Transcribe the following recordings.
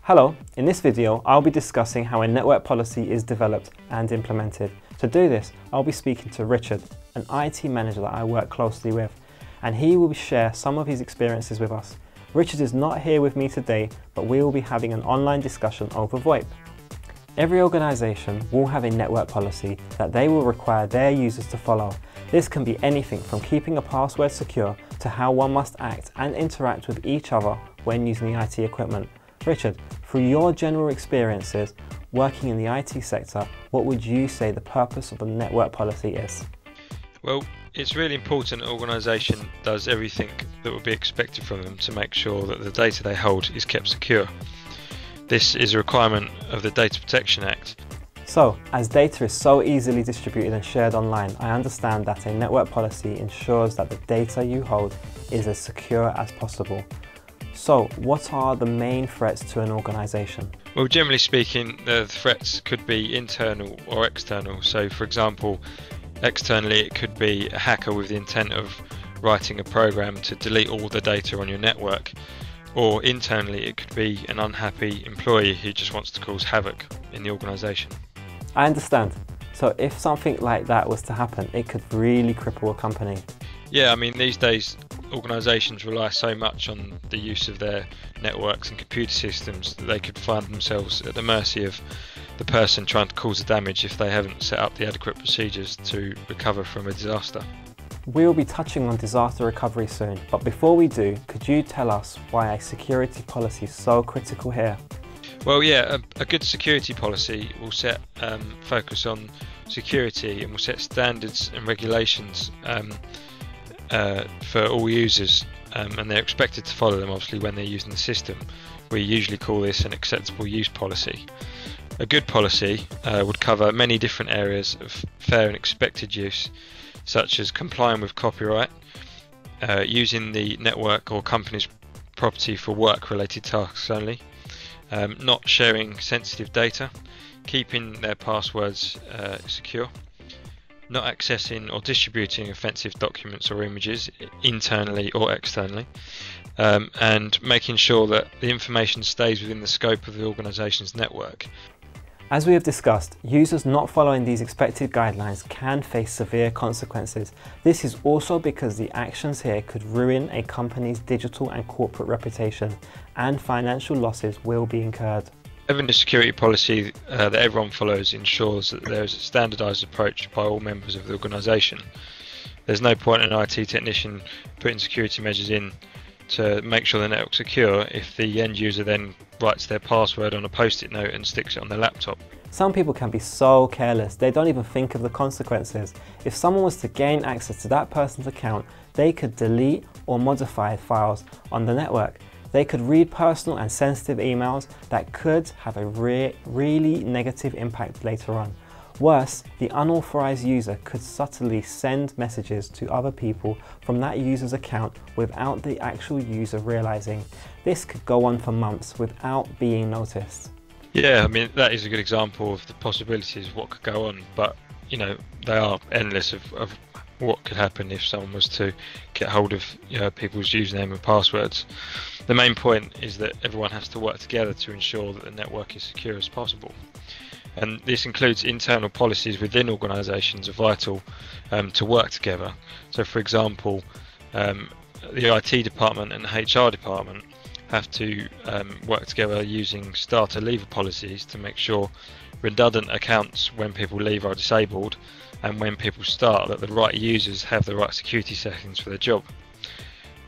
Hello, in this video I'll be discussing how a network policy is developed and implemented. To do this, I'll be speaking to Richard, an IT manager that I work closely with, and he will share some of his experiences with us. Richard is not here with me today, but we will be having an online discussion over VoIP. Every organisation will have a network policy that they will require their users to follow. This can be anything from keeping a password secure to how one must act and interact with each other when using the IT equipment. Richard, through your general experiences working in the IT sector, what would you say the purpose of a network policy is? Well, it's really important an organisation does everything that would be expected from them to make sure that the data they hold is kept secure. This is a requirement of the Data Protection Act. So, as data is so easily distributed and shared online, I understand that a network policy ensures that the data you hold is as secure as possible. So, what are the main threats to an organisation? Well, generally speaking, the threats could be internal or external. So, for example, externally it could be a hacker with the intent of writing a program to delete all the data on your network. Or internally it could be an unhappy employee who just wants to cause havoc in the organisation. I understand. So if something like that was to happen, it could really cripple a company. Yeah, I mean, these days organisations rely so much on the use of their networks and computer systems that they could find themselves at the mercy of the person trying to cause the damage if they haven't set up the adequate procedures to recover from a disaster. We will be touching on disaster recovery soon, but before we do, could you tell us why a security policy is so critical here? Well, yeah, a good security policy will set focus on security and will set standards and regulations for all users, and they're expected to follow them obviously when they're using the system. We usually call this an acceptable use policy. A good policy would cover many different areas of fair and expected use, such as complying with copyright, using the network or company's property for work-related tasks only, not sharing sensitive data, keeping their passwords secure, not accessing or distributing offensive documents or images internally or externally, and making sure that the information stays within the scope of the organisation's network. As we have discussed, users not following these expected guidelines can face severe consequences. This is also because the actions here could ruin a company's digital and corporate reputation, and financial losses will be incurred. Having a security policy that everyone follows ensures that there is a standardised approach by all members of the organisation. There's no point in an IT technician putting security measures in to make sure the network's secure if the end user then writes their password on a post-it note and sticks it on their laptop. Some people can be so careless, they don't even think of the consequences. If someone was to gain access to that person's account, they could delete or modify files on the network. They could read personal and sensitive emails that could have a really negative impact later on. Worse, the unauthorized user could subtly send messages to other people from that user's account without the actual user realizing. This could go on for months without being noticed. Yeah, I mean, that is a good example of the possibilities of what could go on, but you know, they are endless of what could happen if someone was to get hold of people's username and passwords. The main point is that everyone has to work together to ensure that the network is secure as possible. And this includes internal policies within organisations are vital to work together. So for example, the IT department and the HR department have to work together using starter leaver policies to make sure redundant accounts when people leave are disabled, and when people start that the right users have the right security settings for their job.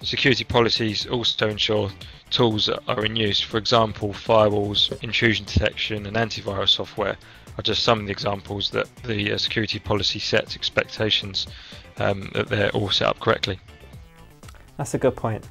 The security policies also ensure tools that are in use. For example, firewalls, intrusion detection and antivirus software are just some of the examples that the security policy sets expectations that they're all set up correctly. That's a good point.